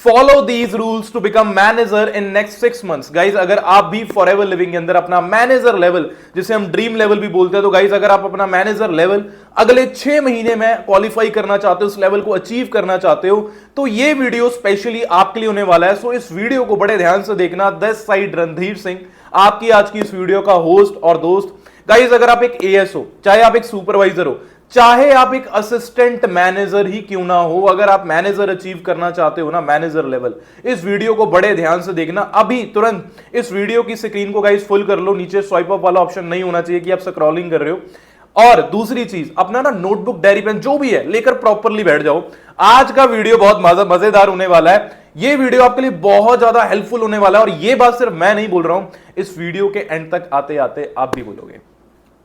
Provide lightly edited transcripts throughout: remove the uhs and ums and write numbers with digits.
Follow these rules to become manager in next 6 months। Guys अगर आप भी forever living के अंदर अपना मैनेजर लेवल, जिसे हम ड्रीम लेवल भी बोलते हैं, तो गाइज अगर आप अपना मैनेजर लेवल अगले 6 महीने में क्वालिफाई करना चाहते हो, उस लेवल को अचीव करना चाहते हो, तो ये वीडियो स्पेशली आपके लिए होने वाला है। सो इस वीडियो को बड़े ध्यान से देखना। दिस साइड रणधीर सिंह, आपकी आज की इस वीडियो का होस्ट और दोस्त। गाइज अगर आप एक एएस हो, चाहे आप एक सुपरवाइजर हो, चाहे आप एक असिस्टेंट मैनेजर ही क्यों ना हो, अगर आप मैनेजर अचीव करना चाहते हो ना, मैनेजर लेवल, इस वीडियो को बड़े ध्यान से देखना। अभी तुरंत इस वीडियो की स्क्रीन को गाइस फुल कर लो। नीचे स्वाइप अप वाला ऑप्शन नहीं होना चाहिए कि आप स्क्रॉलिंग कर रहे हो। और दूसरी चीज, अपना ना नोटबुक, डायरी, पेन जो भी है लेकर प्रॉपरली बैठ जाओ। आज का वीडियो बहुत मजेदार होने वाला है। ये वीडियो आपके लिए बहुत ज्यादा हेल्पफुल होने वाला है। और ये बात सिर्फ मैं नहीं बोल रहा हूं, इस वीडियो के एंड तक आते आते आप भी बोलोगे।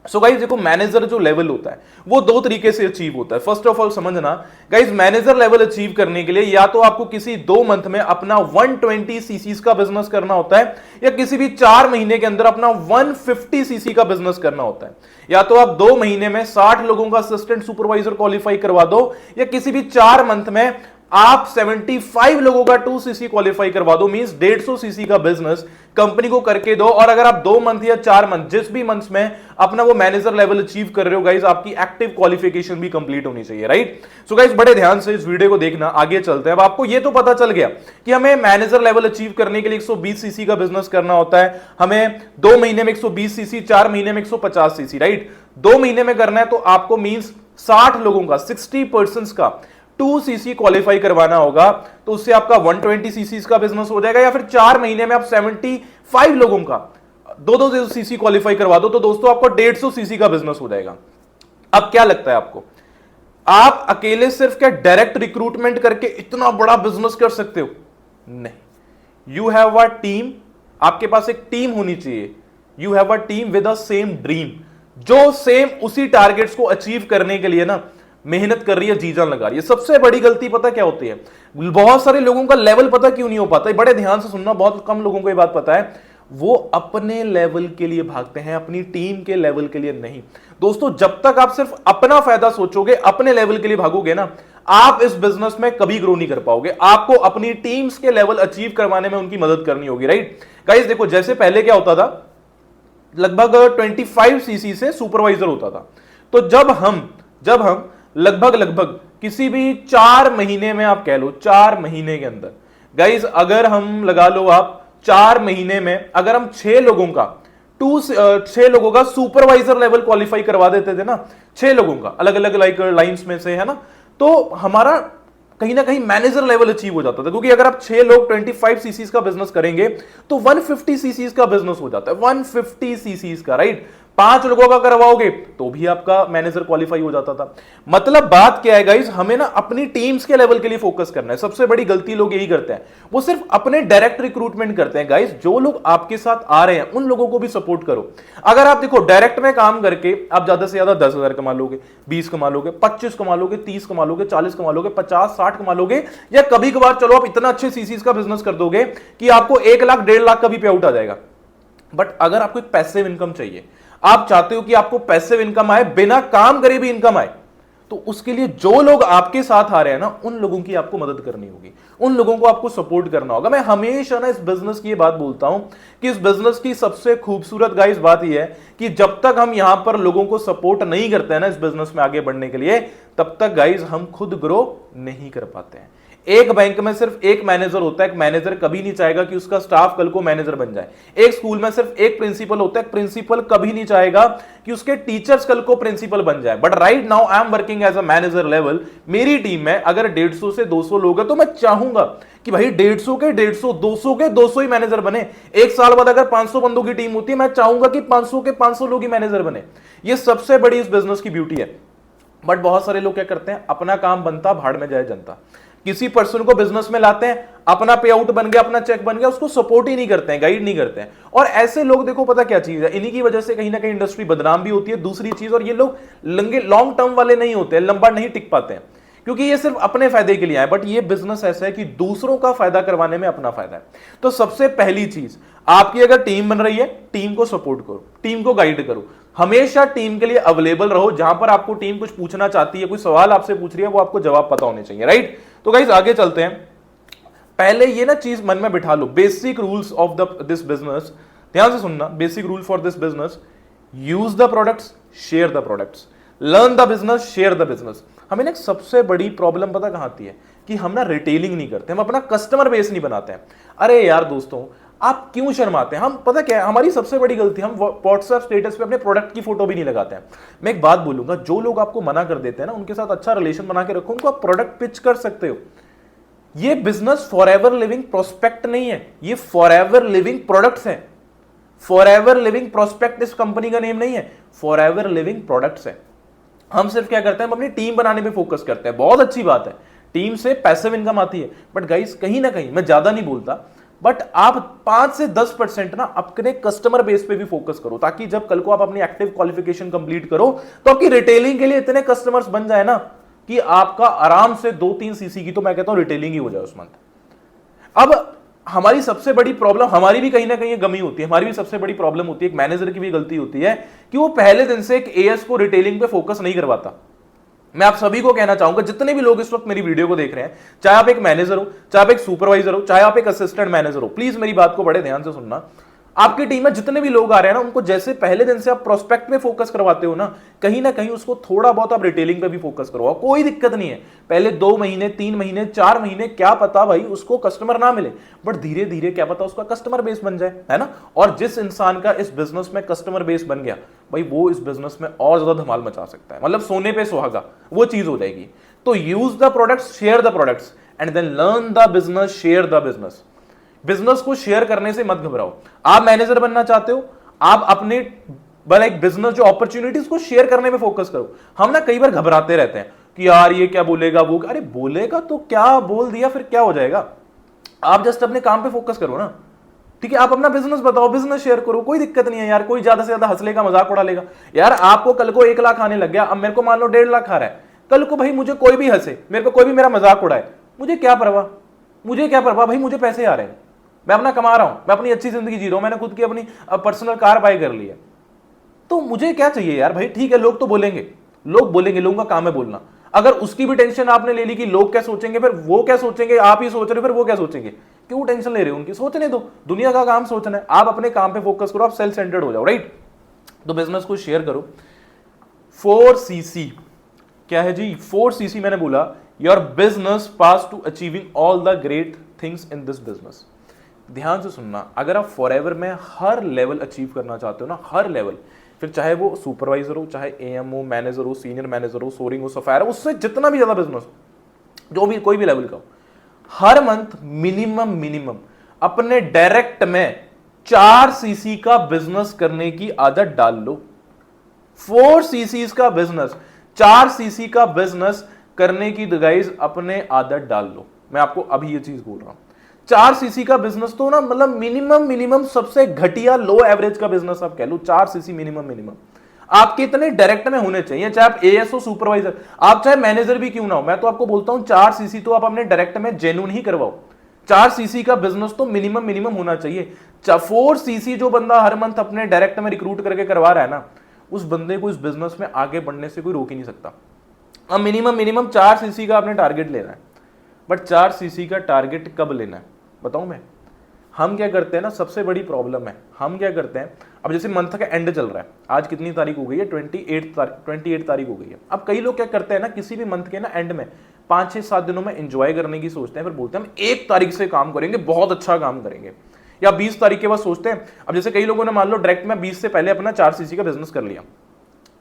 सो गाइज देखो, मैनेजर जो लेवल होता है वो 2 तरीके से अचीव होता है। फर्स्ट ऑफ ऑल समझना गाइज, मैनेजर लेवल अचीव करने के लिए या तो आपको किसी 2 मंथ में अपना 120 सीसीज का बिजनेस करना होता है, या किसी भी 4 महीने के अंदर अपना 150 सीसी का बिजनेस करना होता है। या तो आप 2 महीने में 60 लोगों का असिस्टेंट सुपरवाइजर क्वालिफाई करवा दो, या किसी भी 4 मंथ में आप 75 लोगों का 2 सीसी क्वालिफाई करवा दो। मींस 150 सीसी का बिजनेस कंपनी को करके दो। और अगर आप 2 मंथ या 4 मंथ, जिस भी मंथ्स में अपना वो मैनेजर लेवल अचीव कर रहे हो गाइज, आपकी एक्टिव क्वालिफिकेशन भी कंप्लीट होनी चाहिए, राइट। सो गाइज बड़े ध्यान से इस वीडियो को देखना। आगे चलते हैं। अब आपको ये तो पता चल गया कि हमें मैनेजर लेवल अचीव करने के लिए 120 सीसी का बिजनेस करना होता है। हमें 2 महीने में 120 सीसी, 4 महीने में 150 सीसी, राइट। 2 महीने में करना है तो आपको मींस 60 लोगों का, 60% का 2 सीसी क्वालिफाई करवाना होगा, तो उससे आपका 120 सीसी का बिजनेस हो जाएगा। या फिर 4 महीने में आप 75 लोगों का 2 सीसी क्वालिफाई करवा दो, तो दोस्तों आपको 150 सीसी का बिजनेस हो जाएगा। अब क्या लगता है आपको, आप अकेले सिर्फ क्या डायरेक्ट रिक्रूटमेंट करके इतना बड़ा बिजनेस कर सकते हो? नहीं, यू हैव अ टीम। आपके पास एक टीम होनी चाहिए। You have a team with a same dream, जो सेम उसी टारगेट्स को अचीव करने के लिए ना मेहनत कर रही है, जी जान लगा रही है। सबसे बड़ी गलती पता क्या होती है, बहुत सारे लोगों का लेवल पता क्यों नहीं हो पाता, बड़े ध्यान से सुनना, बहुत कम लोगों को ये बात पता है। वो अपने लेवल के लिए भागते हैं, अपनी टीम के लेवल के लिए नहीं। दोस्तों जब तक आप सिर्फ अपना फायदा सोचोगे, अपने लेवल के लिए भागोगे ना, आप इस बिजनेस में कभी ग्रो नहीं कर पाओगे। आपको अपनी टीम्स के लेवल अचीव करवाने में उनकी मदद करनी होगी, राइट। गाइस देखो, जैसे पहले क्या होता था, लगभग 25 सीसी से सुपरवाइजर होता था। तो जब हम लगभग किसी भी 4 महीने में, आप कह लो 4 महीने के अंदर, गाइज अगर हम लगा लो आप 4 महीने में अगर हम 6 लोगों का सुपरवाइजर लेवल क्वालिफाई करवा देते थे ना, 6 लोगों का अलग अलग लाइंस में से, है ना, तो हमारा कहीं ना कहीं मैनेजर लेवल अचीव हो जाता था। क्योंकि अगर आप 6 लोग 25 सीसीज का बिजनेस करेंगे तो 150 सीसीज का बिजनेस हो जाता है, 150 सीसीज का, राइट। 5 लोगों का करवाओगे तो भी आपका मैनेजर क्वालिफाई हो जाता था। मतलब बात क्या है गाइस, हमें ना अपनी टीम्स के लेवल के लिए फोकस करना है। सबसे बड़ी गलती लोग यही करते हैं, वो सिर्फ अपने डायरेक्ट रिक्रूटमेंट करते हैं। गाइस जो लोग आपके साथ आ रहे हैं उन लोगों को भी सपोर्ट करो। अगर आप देखो डायरेक्ट में काम करके आप ज्यादा से ज्यादा 10,000 कमा लोगे, 20 कमा लोगे, 25 कमा लोगे, 30 कमा लोगे, 40 कमा लोगे, 50, 60 कमा लोगे, या कभी कभार चलो आप इतना अच्छे सीसीज का बिजनेस कर दोगे कि आपको 1 लाख 1.5 लाख का भी पे आउट आ जाएगा। बट अगर आपको एक पैसिव इनकम चाहिए, आप चाहते हो कि आपको पैसिव इनकम आए, बिना काम करे भी इनकम आए, तो उसके लिए जो लोग आपके साथ आ रहे हैं ना, उन लोगों की आपको मदद करनी होगी, उन लोगों को आपको सपोर्ट करना होगा। मैं हमेशा ना इस बिजनेस की ये बात बोलता हूं कि इस बिजनेस की सबसे खूबसूरत गाइस बात यह है कि जब तक हम यहां पर लोगों को सपोर्ट नहीं करते हैं ना इस बिजनेस में आगे बढ़ने के लिए, तब तक गाइस हम खुद ग्रो नहीं कर पाते हैं। एक बैंक में सिर्फ एक मैनेजर होता है, एक मैनेजर कभी नहीं चाहेगा कि उसका स्टाफ कल को मैनेजर बन जाए। एक स्कूल में सिर्फ एक प्रिंसिपल होता है, प्रिंसिपल कभी नहीं चाहेगा कि उसके टीचर्स कल को प्रिंसिपल बन जाए। But right now I am working as a manager level. मेरी टीम में अगर 150 से 200 लोग हैं तो मैं चाहूंगा कि भाई 150 के 150, 200 के 200 ही मैनेजर बने। 1 साल बाद अगर 500 बंदों की टीम होती है, मैं चाहूंगा कि 500 के 500 लोग ही मैनेजर बने। ये सबसे बड़ी इस बिजनेस की ब्यूटी है। बट बहुत सारे लोग क्या करते हैं, अपना काम बनता भाड़ में जाए जनता। किसी पर्सन को बिजनेस में लाते हैं, अपना पे आउट बन गया, अपना चेक बन गया, उसको सपोर्ट ही नहीं करते हैं, गाइड नहीं करते हैं। और ऐसे लोग देखो पता क्या चीज है, इन्हीं की वजह से कहीं ना कहीं इंडस्ट्री बदनाम भी होती है। दूसरी चीज, और ये लोग लॉन्ग टर्म वाले नहीं होते, लंबा नहीं टिक पाते हैं, क्योंकि ये सिर्फ अपने फायदे के लिए आए। बट ये बिजनेस ऐसा है कि दूसरों का फायदा करवाने में अपना फायदा है। तो सबसे पहली चीज, आपकी अगर टीम बन रही है, टीम को सपोर्ट करो, टीम को गाइड करो, हमेशा टीम के लिए अवेलेबल रहो। जहां पर आपको टीम कुछ पूछना चाहती है, कोई सवाल आपसे पूछ रही है, वो आपको जवाब पता होने चाहिए, राइट। तो गाइस आगे चलते हैं। पहले ये ना चीज मन में बिठा लो, basic rules of this business, ध्यान से सुनना, basic rule for this business, use the products, share the products, learn the business, share the business. हमें ना एक सबसे बड़ी प्रॉब्लम पता कहां आती है कि हम ना रिटेलिंग नहीं करते, हम अपना कस्टमर बेस नहीं बनाते हैं। अरे यार दोस्तों, आप क्यों शर्माते हैं? हम पता क्या है हमारी सबसे बड़ी गलती, हम व्हाट्सएप स्टेटस पे अपने प्रोडक्ट की फोटो भी नहीं लगाते हैं। मैं एक बात बोलूंगा, जो लोग आपको मना कर देते हैं ना, उनके साथ अच्छा रिलेशन बना के रखो, उनको आप प्रोडक्ट पिच कर सकते हो। ये business for ever living prospect नहीं है, ये फॉर एवर लिविंग प्रोडक्ट्स हैं। फॉर एवर लिविंग प्रोस्पेक्ट इस कंपनी का नेम नहीं है, फॉर एवर लिविंग प्रोडक्ट्स है। हम सिर्फ क्या करते हैं, हम अपनी टीम बनाने पे फोकस करते हैं, बहुत अच्छी बात है, टीम से पैसिव इनकम आती है, बट गाइस कहीं ना कहीं, मैं ज्यादा नहीं बोलता, बट आप 5 से 10% ना अपने कस्टमर बेस पे भी फोकस करो, ताकि जब कल को आप अपनी एक्टिव क्वालिफिकेशन कंप्लीट करो तो आपकी रिटेलिंग के लिए इतने कस्टमर्स बन जाए ना कि आपका आराम से 2-3 सीसी की तो मैं कहता हूं रिटेलिंग ही हो जाए उस मंथ। अब हमारी सबसे बड़ी प्रॉब्लम, हमारी भी कहीं ना कहीं गमी होती है, हमारी भी सबसे बड़ी प्रॉब्लम होती है, एक मैनेजर की भी गलती होती है कि वो पहले दिन से एक एएस को रिटेलिंग पे फोकस नहीं करवाता। मैं आप सभी को कहना चाहूंगा, जितने भी लोग इस वक्त मेरी वीडियो को देख रहे हैं, चाहे आप एक मैनेजर हो, चाहे आप एक सुपरवाइजर हो, चाहे आप एक असिस्टेंट मैनेजर हो, प्लीज मेरी बात को बड़े ध्यान से सुनना। आपकी टीम में जितने भी लोग आ रहे हैं ना, उनको जैसे पहले दिन से आप प्रोस्पेक्ट पे फोकस करवाते हो ना कहीं उसको थोड़ा बहुत आप रिटेलिंग पे भी फोकस करवाओ, कोई दिक्कत नहीं है। पहले 2 महीने, 3 महीने, 4 महीने, क्या पता भाई उसको कस्टमर ना मिले, बट धीरे धीरे क्या पता उसका कस्टमर बेस बन जाए, है ना। और जिस इंसान का इस बिजनेस में कस्टमर बेस बन गया भाई, वो इस बिजनेस में और ज्यादा धमाल मचा सकता है, मतलब सोने पे सुहागा वो चीज हो जाएगी। तो use the products, share the products and then learn the business, share the business. Business को शेयर करने से मत घबराओ। आप मैनेजर बनना चाहते हो, आप अपने एक बिजनेस जो अपॉर्चुनिटीज को शेयर करने में फोकस करो। हम ना कई बार घबराते रहते हैं कि यार ये क्या बोलेगा, वो, अरे बोलेगा तो क्या, बोल दिया फिर क्या हो जाएगा। आप जस्ट अपने काम पे फोकस करो ना, ठीक है। आप अपना बिजनेस बताओ, बिजनेस शेयर करो, कोई दिक्कत नहीं है यार। कोई ज्यादा से ज्यादा हंस लेगा, मजाक उड़ा लेगा। यार आपको कल को 1 लाख आने लग गया, अब मेरे को मान लो 1.5 लाख आ रहा है, कल को भाई मुझे कोई भी हंसे, मेरे को कोई भी मेरा मजाक उड़ाए, मुझे क्या परवाह, मुझे क्या परवाह भाई, मुझे पैसे आ रहे हैं, मैं अपना कमा रहा हूं, मैं अपनी अच्छी जिंदगी जी रहा हूं, मैंने खुद की अपनी पर्सनल कार बाय कर ली है, तो मुझे क्या चाहिए यार भाई। ठीक है, लोग तो बोलेंगे, लोग बोलेंगे, लोगों का काम है बोलना। अगर उसकी भी टेंशन आपने ले ली कि लोग क्या सोचेंगे, फिर वो क्या सोचेंगे, आप ही सोच रहे हो, फिर वो क्या सोचेंगे, क्यों टेंशन ले रहे हो उनकी, सोचने दो, दुनिया का काम सोचना है। आप अपने काम पे फोकस करो, आप सेल्फ सेंटर्ड हो जाओ, राइट। तो बिजनेस को शेयर करो। 4cc क्या है जी? 4cc मैंने बोला, your business pass to achieving all the great things in this business. ध्यान से सुनना, अगर आप फॉरएवर में हर लेवल अचीव करना चाहते हो ना, हर लेवल, फिर चाहे वो सुपरवाइजर हो, चाहे एएम हो, मैनेजर हो, सीनियर मैनेजर हो, सोरिंग हो, सफायर हो, उससे जितना भी ज्यादा बिजनेस हो, जो भी कोई भी लेवल का हो, हर मंथ मिनिमम अपने डायरेक्ट में 4cc का बिजनेस करने की आदत डाल लो। 4cc का बिजनेस, 4cc का बिजनेस करने की गाइस अपने आदत डाल लो। मैं आपको अभी ये चीज बोल रहा हूं, 4cc का बिजनेस तो ना मतलब मिनिमम सबसे घटिया लो एवरेज का बिजनेस आप कह लो। 4cc मिनिमम आपके इतने डायरेक्ट में होने चाहिए, चाहे आप एएस हो, सुपरवाइजर, आप चाहे मैनेजर भी क्यों ना हो। मैं तो आपको बोलता हूं 4cc तो आप अपने डायरेक्ट में जेन्युइन ही करवाओ। 4cc का बिजनेस तो मिनिमम होना चाहिए। 4cc जो बंदा हर मंथ अपने डायरेक्ट में रिक्रूट करके करवा रहा है ना, उस बंदे को इस बिजनेस में आगे बढ़ने से कोई रोक ही नहीं सकता। अब मिनिमम 4cc का आपने टारगेट लेना है, बट 4cc का टारगेट कब लेना है बताऊं मैं। हम क्या करते हैं ना, सबसे बड़ी प्रॉब्लम है, हम क्या करते हैं, अब जैसे मंथ का एंड चल रहा है, आज कितनी तारीख हो गई है, 28 तारीख हो गई है। अब कई लोग क्या करते हैं ना, किसी भी मंथ के ना एंड में 5-6-7 दिनों में एंजॉय करने की सोचते हैं, फिर बोलते हैं हम 1 तारीख से काम करेंगे, बहुत अच्छा काम करेंगे, या 20 तारीख के बाद सोचते हैं। अब जैसे कई लोगों ने मान लो डायरेक्ट में 20 से पहले अपना 4cc का बिजनेस कर लिया,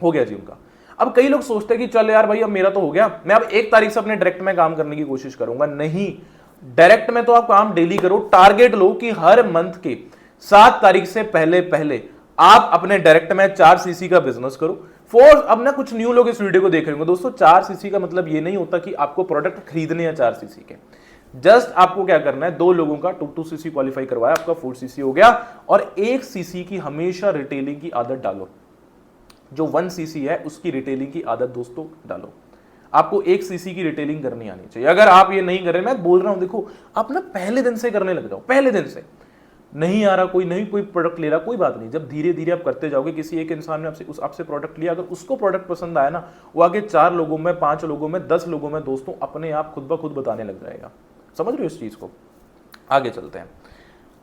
हो गया जी उनका। अब कई लोग सोचते हैं कि चल यार भाई अब मेरा तो हो गया, मैं अब 1 तारीख से अपने डायरेक्ट में काम करने की कोशिश करूंगा। नहीं, डायरेक्ट में तो आप काम डेली करो। टारगेट लो कि हर मंथ के 7 तारीख से पहले आप अपने डायरेक्ट में 4cc का बिजनेस करो। अब ना कुछ न्यू लोग इस वीडियो को देख रहे होंगे दोस्तों, 4cc का मतलब ये नहीं होता कि आपको प्रोडक्ट खरीदने हैं 4cc के। जस्ट आपको क्या करना है, 2 लोगों का 2cc क्वालिफाई करवाया, आपका 4cc हो गया, और 1cc की हमेशा रिटेलिंग की आदत डालो। जो 1cc है उसकी रिटेलिंग की आदत दोस्तों डालो। आपको 1cc की रिटेलिंग करनी आनी चाहिए। अगर आप ये नहीं कर रहे, मैं बोल रहा हूं देखो, आप ना पहले दिन से करने लग जाओ। पहले दिन से नहीं आ रहा, कोई प्रोडक्ट ले रहा, कोई बात नहीं, जब धीरे धीरे आप करते जाओगे, किसी एक इंसान ने आपसे प्रोडक्ट लिया, अगर उसको प्रोडक्ट पसंद आया ना, वो आगे 4 लोगों में, 5 लोगों में, 10 लोगों में दोस्तों अपने आप खुद ब खुद बताने लग जाएगा। समझ रहे हो इस चीज को? आगे चलते हैं।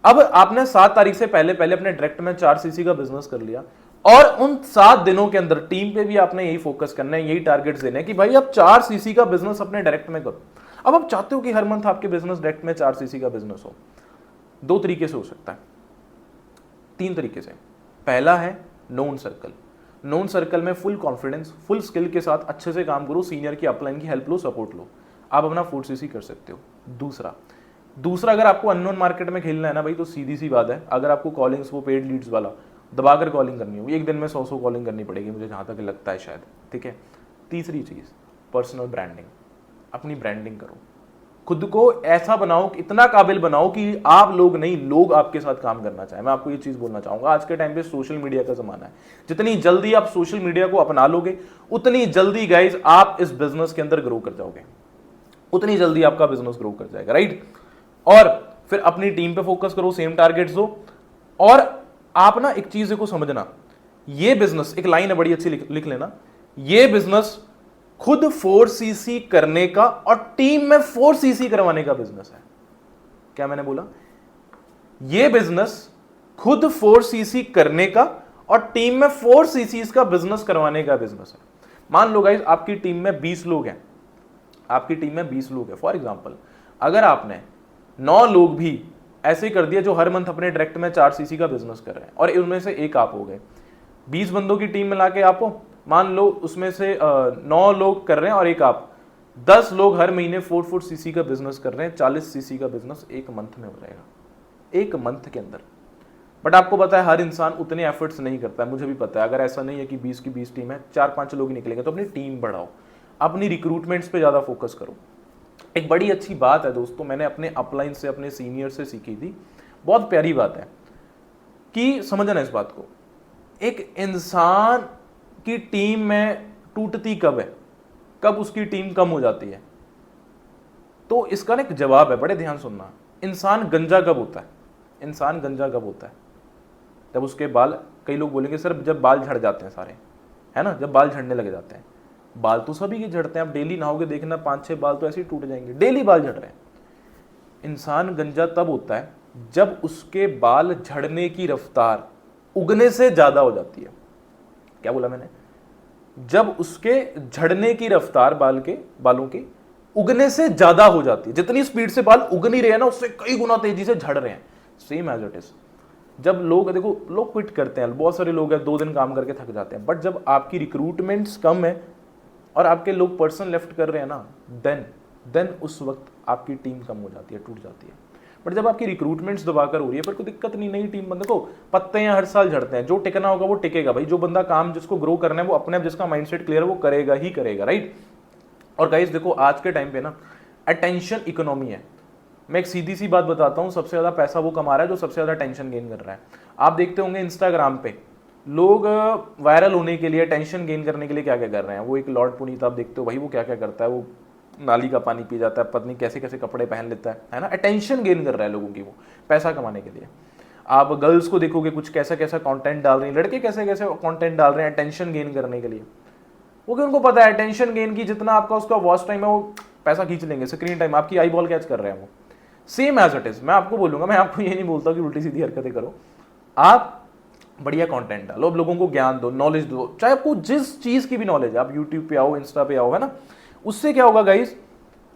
अब आपने 7 तारीख से पहले पहले अपने डायरेक्ट में 4 सीसी का बिजनेस कर लिया और उन 7 दिनों के अंदर टीम पे भी आपने यही फोकस करना है, यही टारगेट्स देने हैं कि भाई आप 4 सीसी का बिजनेस अपने डायरेक्ट में करो। अब आप चाहते हो कि हर मंथ आपके बिजनेस डायरेक्ट में 4 सीसी का बिजनेस हो। 2 तरीके से हो सकता है, 3 तरीके से। पहला है नोन सर्कल। नोन सर्कल में फुल कॉन्फिडेंस, फुल स्किल के साथ अच्छे से काम करो, सीनियर की अपलाइन की हेल्प लो, सपोर्ट लो, आप अपना 4 सीसी कर सकते हो। दूसरा अगर आपको अननोन मार्केट में खेलना है ना भाई, तो सीधी सी बात है, अगर आपको कॉलिंग्स वो पेड लीड्स वाला दबाकर कॉलिंग करनी होगी, एक दिन में 100 कॉलिंग करनी पड़ेगी मुझे जहां तक लगता है शायद, ठीक है। तीसरी चीज पर्सनल ब्रांडिंग। अपनी ब्रांडिंग करो, खुद को ऐसा बनाओ, इतना काबिल बनाओ कि आप लोग नहीं, लोग आपके साथ काम करना चाहे। मैं आपको ये चीज बोलना चाहूंगा, आज के टाइम पे सोशल मीडिया का जमाना है, जितनी जल्दी आप सोशल मीडिया को अपना लोगे उतनी जल्दी गाइज आप इस बिजनेस के अंदर ग्रो कर जाओगे, उतनी जल्दी आपका बिजनेस ग्रो कर जाएगा, राइट। और फिर अपनी टीम पे फोकस करो, सेम टारगेट्स दो। और आप ना एक चीज को समझना, ये बिजनेस, एक लाइन है बड़ी अच्छी लिख लेना, ये बिजनेस खुद 4 सीसी करने का और टीम में 4 सीसी करवाने का बिजनेस है। क्या मैंने बोला? ये बिजनेस खुद 4 सीसी करने का और टीम में 4 सीसी का बिजनेस करवाने का बिजनेस है। मान लो गाइस आपकी टीम में 20 लोग हैं, आपकी टीम में 20 लोग हैं। फॉर एग्जांपल अगर आपने 9 लोग भी ऐसे कर दिया जो हर मंथ अपने डायरेक्ट में 4 सीसी का बिजनेस कर रहे हैं और उनमें से एक आप हो गए, 20 बंदों की टीम मिला के आप हो, मान लो उसमें से 9 लोग कर रहे हैं और एक आप, 10 लोग हर महीने 4 सीसी का बिजनेस कर रहे हैं, 40 सीसी का बिजनेस एक मंथ में हो जाएगा, एक मंथ के अंदर। बट आपको पता है हर इंसान उतने एफर्ट्स नहीं करता है, मुझे भी पता है। अगर ऐसा नहीं है कि 20 की 20 टीम है, 4-5 लोग ही निकलेंगे, तो अपनी टीम बढ़ाओ, अपनी रिक्रूटमेंट्स पे ज्यादा फोकस करो। एक बड़ी अच्छी बात है दोस्तों, मैंने अपने अपलाइन से, अपने सीनियर से सीखी थी, बहुत प्यारी बात है कि समझना इस बात को, एक इंसान की टीम में टूटती कब है, कब उसकी टीम कम हो जाती है? तो इसका ना एक जवाब है, बड़े ध्यान सुनना। इंसान गंजा कब होता है? इंसान गंजा कब होता है? जब उसके बाल, कई लोग बोलेंगे सर जब बाल झड़ जाते हैं सारे, है ना, जब बाल झड़ने लग जाते हैं। बाल तो सभी के झड़ते हैं, आप डेली नहाओगे देखना 5-6 बाल तो ऐसे ही टूट जाएंगे, डेली बाल झड़ रहे हैं। इंसान गंजा तब होता है जब उसके बाल झड़ने की रफ्तार उगने से ज्यादा हो जाती है। क्या बोला मैंने? जब उसके झड़ने की रफ्तार बालों की उगने से ज्यादा हो जाती है, जितनी स्पीड से बाल उग नहीं रहे हैं ना, उससे कई गुना तेजी से झड़ रहे हैं। सेम एज इट इज, जब लोग, देखो लोग क्विट करते हैं, बहुत सारे लोग हैं 2 दिन काम करके थक जाते हैं, बट जब आपकी रिक्रूटमेंट्स कम है और आपके लोग पर्सन लेफ्ट कर रहे हैं ना, देन उस वक्त आपकी टीम कम हो जाती है, टूट जाती है। बट जब आपकी रिक्रूटमेंट्स दबाकर हो रही है, फिर कोई दिक्कत नहीं, नई टीम बंदे को पत्ते हैं हर साल झड़ते हैं, जो टिकना होगा वो टिकेगा भाई, जो बंदा काम जिसको ग्रो करना है वो अपने, जिसका माइंडसेट क्लियर है वो करेगा ही करेगा, राइट। और गाइस देखो आज के टाइम पे ना अटेंशन इकोनॉमी है। मैं एक सीधी सी बात बताता हूँ, सबसे ज्यादा पैसा वो कमा रहा है जो सबसे ज्यादा टेंशन गेन कर रहा है। आप देखते होंगे इंस्टाग्राम पे लोग वायरल होने के लिए, टेंशन गेन करने के लिए क्या क्या कर रहे हैं। वो एक लॉर्ड पुनीत आप देखते हो भाई, वो क्या क्या करता है, वो नाली का पानी पी जाता है, पत्नी कैसे कैसे कपड़े पहन लेता है ना, अटेंशन गेन कर रहा है लोगों की, वो पैसा कमाने के लिए। आप गर्ल्स को देखोगे कुछ कैसा कैसा कंटेंट डाल रही हैं, लड़के कैसे कैसे कंटेंट डाल रहे हैं अटेंशन गेन करने के लिए। वो कि उनको पता है अटेंशन गेन की जितना आपका उसका वॉच टाइम है वो पैसा खींच लेंगे, स्क्रीन टाइम, आपकी आई बॉल कैच कर रहे हैं वो। सेम एज इट इज, मैं आपको बोलूंगा, मैं आपको ये नहीं बोलता कि उल्टी सीधी हरकतें करो, आप बढ़िया कंटेंट डालो, अब लोगों को ज्ञान दो, नॉलेज दो, चाहे आपको जिस चीज की भी नॉलेज है, आप यूट्यूब पे आओ, इंस्टा पे आओ, है ना। उससे क्या होगा गाइस,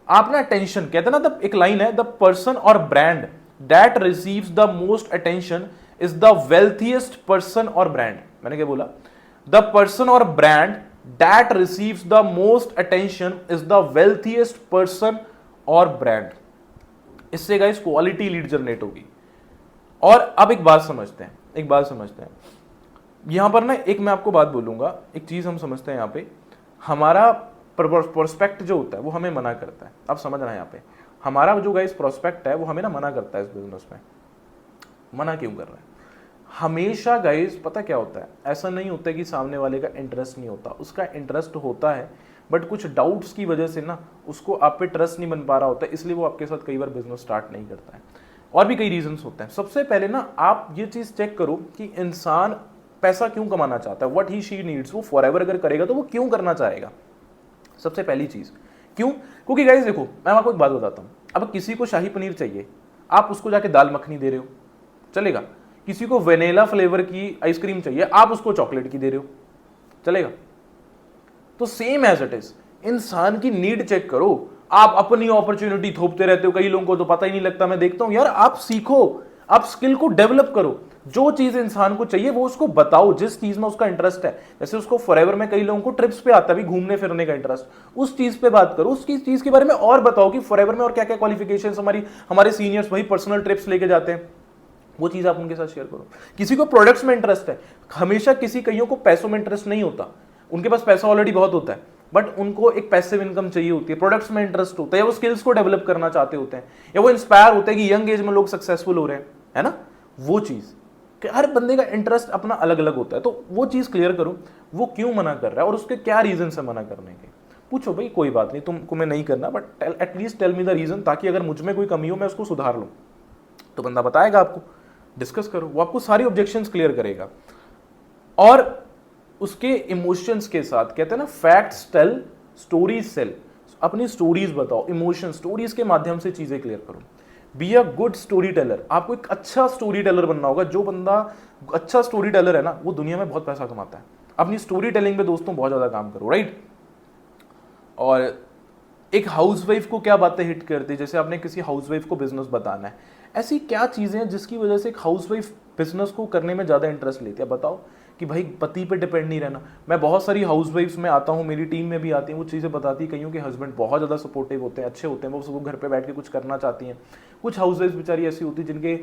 आप ना टेंशन, कहते हैं ना, एक लाइन है, the person or brand that receives the most attention is the wealthiest person or brand. मैंने क्या बोला? The person or brand that receives the most attention is the wealthiest person or brand. इससे guys quality lead generate होगी। और अब एक बात समझते हैं, यहां पर ना एक मैं आपको बात बोलूंगा, एक चीज हम समझते हैं यहां पे, हमारा प्रोस्पेक्ट जो होता है वो हमें मना करता है। अब समझना यहाँ पे, हमारा जो गाइस प्रोस्पेक्ट है वो हमें ना मना करता है इस बिजनेस में। मना क्यों कर रहा है? हमेशा गाइस पता क्या होता है, ऐसा नहीं होता है कि सामने वाले का इंटरेस्ट नहीं होता, उसका इंटरेस्ट होता है, बट कुछ डाउट्स की वजह से ना उसको आप पे ट्रस्ट नहीं बन पा रहा होता है, इसलिए वो आपके साथ कई बार बिजनेस स्टार्ट नहीं करता है। और भी कई रीजंस होते हैं। सबसे पहले ना आप ये चीज चेक करो कि इंसान पैसा क्यों कमाना चाहता है, व्हाट ही शी नीड्स। वो फॉरएवर अगर करेगा तो वो क्यों करना चाहेगा? सबसे पहली चीज क्यों? क्योंकि गाइस देखो मैं आपको एक बात बताता हूं, अब किसी को शाही पनीर चाहिए, आप उसको जाके दाल मखनी दे रहे हो, चलेगा। किसी को वेनिला फ्लेवर की आइसक्रीम चाहिए, आप उसको चॉकलेट की दे रहे हो, चलेगा। तो सेम एज इट इज, इंसान की नीड चेक करो। आप अपनी अपॉर्चुनिटी थोपते रहते हो, कई लोगों को तो पता ही नहीं लगता। मैं देखता हूं यार, आप सीखो, आप स्किल को डेवलप करो। जो चीज इंसान को चाहिए वो उसको बताओ, जिस चीज में उसका इंटरेस्ट है। जैसे उसको फॉरएवर में कई लोगों को ट्रिप्स पे आता है भी, घूमने फिरने का इंटरेस्ट, उस चीज पे बात करो, उस चीज के बारे में और बताओ कि फॉरएवर में और क्या क्या क्वालिफिकेशंस हमारे सीनियर्स भाई पर्सनल ट्रिप्स लेके जाते हैं, वो चीज आप उनके साथ शेयर करो। किसी को प्रोडक्ट्स में इंटरेस्ट है, हमेशा कईयों को पैसों में इंटरेस्ट नहीं होता, उनके पास पैसा ऑलरेडी बहुत होता है, बट उनको एक पैसिव इनकम चाहिए होती है, प्रोडक्ट्स में इंटरेस्ट होता है, या वो स्किल्स को डेवलप करना चाहते होते हैं, या वो इंस्पायर होते हैं कि यंग एज में लोग सक्सेसफुल हो रहे हैं, है ना। वो चीज कि हर बंदे का इंटरेस्ट अपना अलग अलग होता है, तो वो चीज क्लियर करो, वो क्यों मना कर रहा है और उसके क्या रीजन है मना करने के। पूछो भाई, कोई बात नहीं, तुमको मैं नहीं करना, but at least tell me the reason, ताकि अगर मुझ में कोई कमी हो मैं उसको सुधार लूं। तो बंदा बताएगा आपको, डिस्कस करो, वो आपको सारी ऑब्जेक्शंस क्लियर करेगा। और उसके इमोशंस के साथ, कहते हैं ना फैक्ट्स टेल स्टोरीज सेल, अपनी स्टोरीज बताओ, इमोशन स्टोरीज के माध्यम से चीजें क्लियर करो। Be a good story teller, आपको एक अच्छा स्टोरी टेलर बनना होगा। जो बंदा अच्छा स्टोरी टेलर है ना, वो दुनिया में बहुत पैसा कमाता है। अपनी स्टोरी टेलिंग पे दोस्तों बहुत ज्यादा काम करो, राइट। और एक हाउसवाइफ को क्या बातें हिट करती है, जैसे आपने किसी हाउसवाइफ को बिजनेस बताना है, ऐसी क्या चीजें हैं जिसकी वजह से एक हाउसवाइफ बिजनेस को करने में ज्यादा इंटरेस्ट लेती है। बताओ कि भाई पति पे डिपेंड नहीं रहना। मैं बहुत सारी हाउसवाइफ्स में आता हूँ, मेरी टीम में भी आती हैं, वो चीज़ें बताती हैं। कईयों के हस्बैंड बहुत ज़्यादा सपोर्टिव होते हैं, अच्छे होते हैं, वो सब घर पे बैठ के कुछ करना चाहती हैं। कुछ हाउसवाइफ्स बेचारी ऐसी होती है जिनके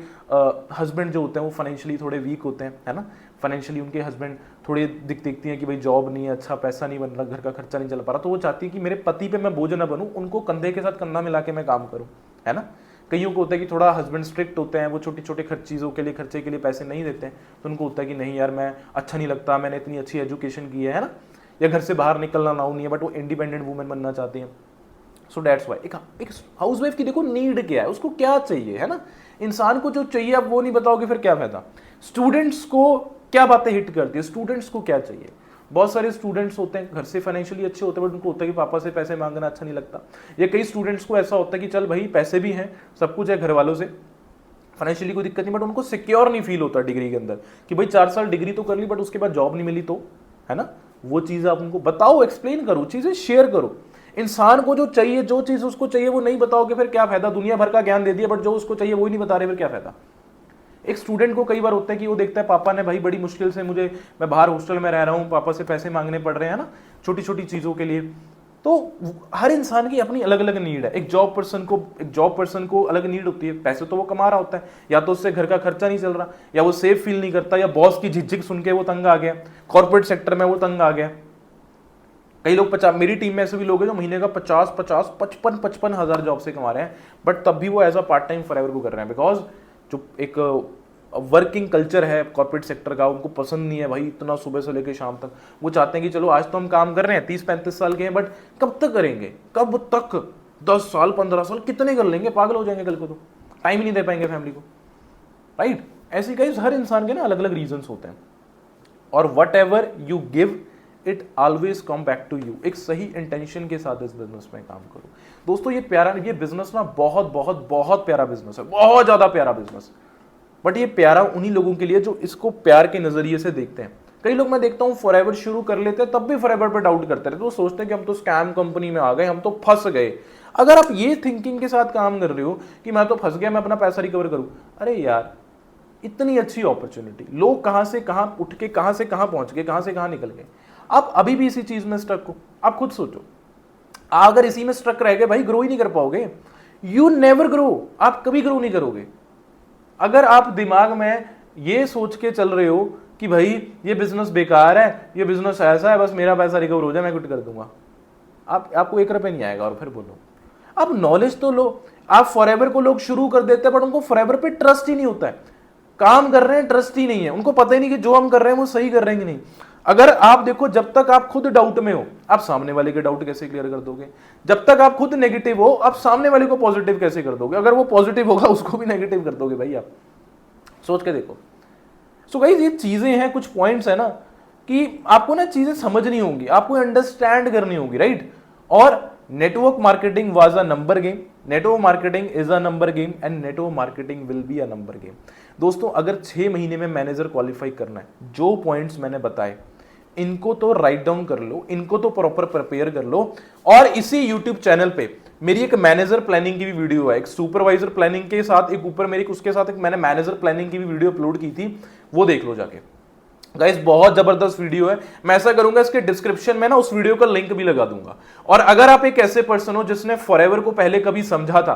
हस्बैंड जो होते हैं वो फाइनेंशियली थोड़े वीक होते हैं, है ना। फाइनेंशियली उनके हस्बैंड थोड़े देखती हैं कि भाई जॉब नहीं है, अच्छा पैसा नहीं बन रहा, घर का खर्चा नहीं चल पा रहा, तो वो चाहती है कि मेरे पति पे मैं बोझ ना बनूं, उनको कंधे के साथ कंधा मिला के मैं काम करूं, है ना। कईयों को होता है कि थोड़ा हस्बैंड स्ट्रिक्ट होते हैं, वो छोटी छोटे चीज़ों के लिए, खर्चे के लिए पैसे नहीं देते हैं, तो उनको होता है कि नहीं यार मैं अच्छा नहीं लगता, मैंने इतनी अच्छी एजुकेशन की है ना, या घर से बाहर निकलना ना नहीं है, बट वो इंडिपेंडेंट वुमेन बनना चाहती हैं। सो दैट्स वाई एक हाउसवाइफ की देखो नीड क्या है, उसको क्या चाहिए, है ना। इंसान को जो चाहिए आप वो नहीं बताओगे फिर क्या फायदा। स्टूडेंट्स को क्या बातें हिट करती है, स्टूडेंट्स को क्या चाहिए। बहुत सारे स्टूडेंट्स होते हैं घर से फाइनेंशियली अच्छे होते हैं, बट उनको होता है कि पापा से पैसे मांगना अच्छा नहीं लगता। या कई स्टूडेंट्स को ऐसा होता है कि चल भाई पैसे भी हैं, सब कुछ है घर वालों से, फाइनेंशियली कोई दिक्कत नहीं, बट उनको सिक्योर नहीं फील होता डिग्री के अंदर कि भाई 4 साल डिग्री तो कर ली बट उसके बाद जॉब नहीं मिली, तो है ना। वो चीज़ आप उनको बताओ, एक्सप्लेन करो, चीज़ें शेयर करो। इंसान को जो चाहिए, जो चीज़ उसको चाहिए वो नहीं बताओगे फिर क्या फायदा। दुनिया भर का ज्ञान दे दिया बट जो उसको चाहिए वो ही नहीं बता रहे, फिर क्या फायदा। एक स्टूडेंट को कई बार होता है कि वो देखता है पापा ने भाई बड़ी मुश्किल से मैं बाहर हॉस्टल में रह रहा हूँ, पापा से पैसे मांगने पड़ रहे हैं ना छोटी छोटी चीज़ों के लिए। तो हर इंसान की अपनी अलग अलग नीड है। एक जॉब पर्सन को अलग नीड होती है, पैसे तो वो कमा रहा होता है, या तो उससे घर का खर्चा नहीं चल रहा, या वो सेफ फील नहीं करता, या बॉस की झिकझिक सुन के वो तंग आ गया, कॉर्पोरेट सेक्टर में वो तंग आ गया। कई लोग मेरी टीम में ऐसे भी लोग हैं जो महीने का 55 हज़ार जॉब से कमा रहे हैं, बट तब भी वो as a part time forever को कर रहे हैं, बिकॉज जो एक वर्किंग कल्चर है कॉर्पोरेट सेक्टर का उनको पसंद नहीं है भाई इतना सुबह से लेकर शाम तक। वो चाहते हैं कि चलो आज तो हम काम कर रहे हैं, 30-35 साल के हैं, बट कब तक करेंगे, कब तक, 10 साल 15 साल कितने कर लेंगे, पागल हो जाएंगे कल को, तो टाइम ही नहीं दे पाएंगे फैमिली को, राइट। ऐसे कई हर इंसान के ना अलग अलग रीजंस होते हैं, और whatever you give it always come back to you. एक सही इंटेंशन के साथ इस बिजनेस में काम करो दोस्तों। ये बिजनेस ना बहुत बहुत बहुत प्यारा बिजनेस है, बहुत ज्यादा प्यारा बिजनेस, बट ये प्यारा उन्हीं लोगों के लिए जो इसको प्यार के नजरिए से देखते हैं। कई लोग मैं देखता हूं फॉरएवर शुरू कर लेते हैं, तब भी फॉरएवर पे डाउट करते रहते, वो सोचते हैं कि हम तो स्कैम कंपनी में आ गए, हम तो फंस गए। अगर आप ये थिंकिंग के साथ काम कर रहे हो कि मैं तो फंस गया, मैं अपना पैसा रिकवर करूं, अरे यार इतनी अच्छी अपॉर्चुनिटी, लोग कहां से कहां उठ के कहां से कहां पहुंच गए, कहां से कहां निकल गए। आप अभी भी इसी चीज में स्ट्रक हो, आप खुद सोचो, अगर इसी में स्ट्रक रह गए भाई ग्रो ही नहीं कर पाओगे, यू नेवर ग्रो, आप कभी ग्रो नहीं करोगे। अगर आप दिमाग में ये सोच के चल रहे हो कि भाई ये बिजनेस बेकार है, ये बिजनेस ऐसा है, बस मेरा पैसा रिकवर हो जाए मैं क्विट कर दूंगा, आपको 1 रुपये नहीं आएगा। और फिर बोलो आप नॉलेज तो लो। आप फॉरएवर को लोग शुरू कर देते हैं बट उनको फॉरएवर पे ट्रस्ट ही नहीं होता है, काम कर रहे हैं ट्रस्ट ही नहीं है, उनको पता ही नहीं कि जो हम कर रहे हैं वो सही कर रहे हैं कि नहीं। अगर आप देखो, जब तक आप खुद डाउट में हो आप सामने वाले के डाउट कैसे क्लियर कर दोगे। जब तक आप खुद नेगेटिव हो आप सामने वाले को पॉजिटिव कैसे कर दोगे। अगर वो पॉजिटिव होगा उसको भी नेगेटिव कर दोगे भाई, आप सोच के देखो। सो गाइस ये चीजें हैं, कुछ पॉइंट्स है ना कि आपको ना चीजें समझनी होंगी, आपको अंडरस्टैंड करनी होगी, राइट। और network marketing was a number game, network marketing is a number game and network marketing will be a number game. दोस्तों अगर 6 महीने में मैनेजर क्वालिफाई करना है, जो पॉइंट्स मैंने बताए इनको तो राइट डाउन कर लो, इनको तो प्रॉपर प्रिपेयर कर लो। और इसी यूट्यूब चैनल पे मेरी एक मैनेजर प्लानिंग की भी वीडियो है, एक सुपरवाइजर प्लानिंग के साथ एक ऊपर मेरी उसके साथ एक मैंने मैनेजर प्लानिंग की भी वीडियो अपलोड की थी, वो देख लो जाके गाइस, बहुत जबरदस्त वीडियो है। मैं ऐसा करूंगा इसके डिस्क्रिप्शन में ना उस वीडियो का लिंक भी लगा दूंगा। और अगर आप एक ऐसे पर्सन हो जिसने फॉरएवर को पहले कभी समझा था,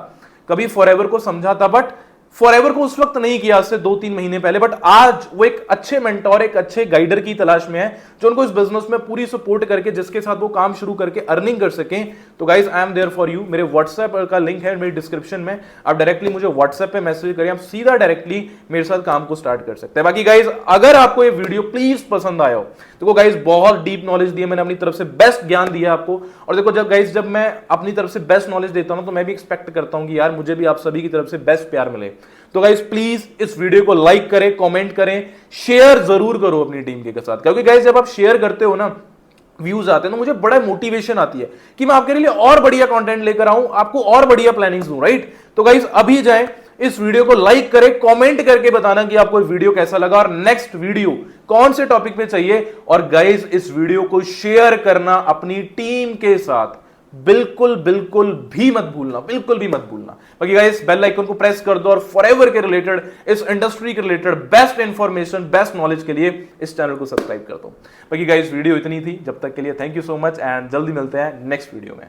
कभी फॉरएवर को समझा था बट फॉरएवर को उस वक्त नहीं किया, आज से 2-3 महीने पहले, बट आज वो एक अच्छे मेंटोर, एक अच्छे गाइडर की तलाश में है जो उनको इस बिजनेस में पूरी सपोर्ट करके, जिसके साथ वो काम शुरू करके अर्निंग कर सकें, तो guys I am there for you. मेरे व्हाट्सएप का लिंक है मेरी डिस्क्रिप्शन में, आप डायरेक्टली मुझे व्हाट्सएप पे मैसेज करिए, आप सीधा डायरेक्टली मेरे साथ काम को स्टार्ट कर सकते हैं। बाकी गाइस अगर आपको ये वीडियो प्लीज पसंद आया हो, देखो गाइस बहुत डीप नॉलेज दी है मैंने, अपनी तरफ से बेस्ट ज्ञान दिया आपको। और देखो जब मैं अपनी तरफ से बेस्ट नॉलेज देता हूं तो मैं भी एक्सपेक्ट करता हूं कि यार मुझे भी आप सभी की तरफ से बेस्ट प्यार मिले। तो गाइस प्लीज इस वीडियो को लाइक करें, कमेंट करें, शेयर जरूर करो अपनी टीम के साथ, क्योंकि गाइस जब आप शेयर करते हो ना, व्यूज आते हैं, तो मुझे बड़ा मोटिवेशन आती है कि मैं आपके लिए और बढ़िया कंटेंट लेकर आऊं, आपको और बढ़िया प्लानिंग्स दूं, राइट। तो गाइस अभी जाएं, इस वीडियो को लाइक करें, कमेंट करके बताना कि आपको वीडियो कैसा लगा और नेक्स्ट वीडियो कौन से टॉपिक पे चाहिए। और गाइस इस वीडियो को शेयर करना अपनी टीम के साथ बिल्कुल बिल्कुल भी मत भूलना, बिल्कुल भी मत भूलना। बाकी गाइस बेल आइकन को प्रेस कर दो और फॉरएवर के रिलेटेड, इस इंडस्ट्री के related best information, best knowledge के लिए इस चैनल को सब्सक्राइब कर दो। बाकी गाइस वीडियो इतनी थी, जब तक के लिए thank you so much and जल्दी मिलते हैं नेक्स्ट वीडियो में।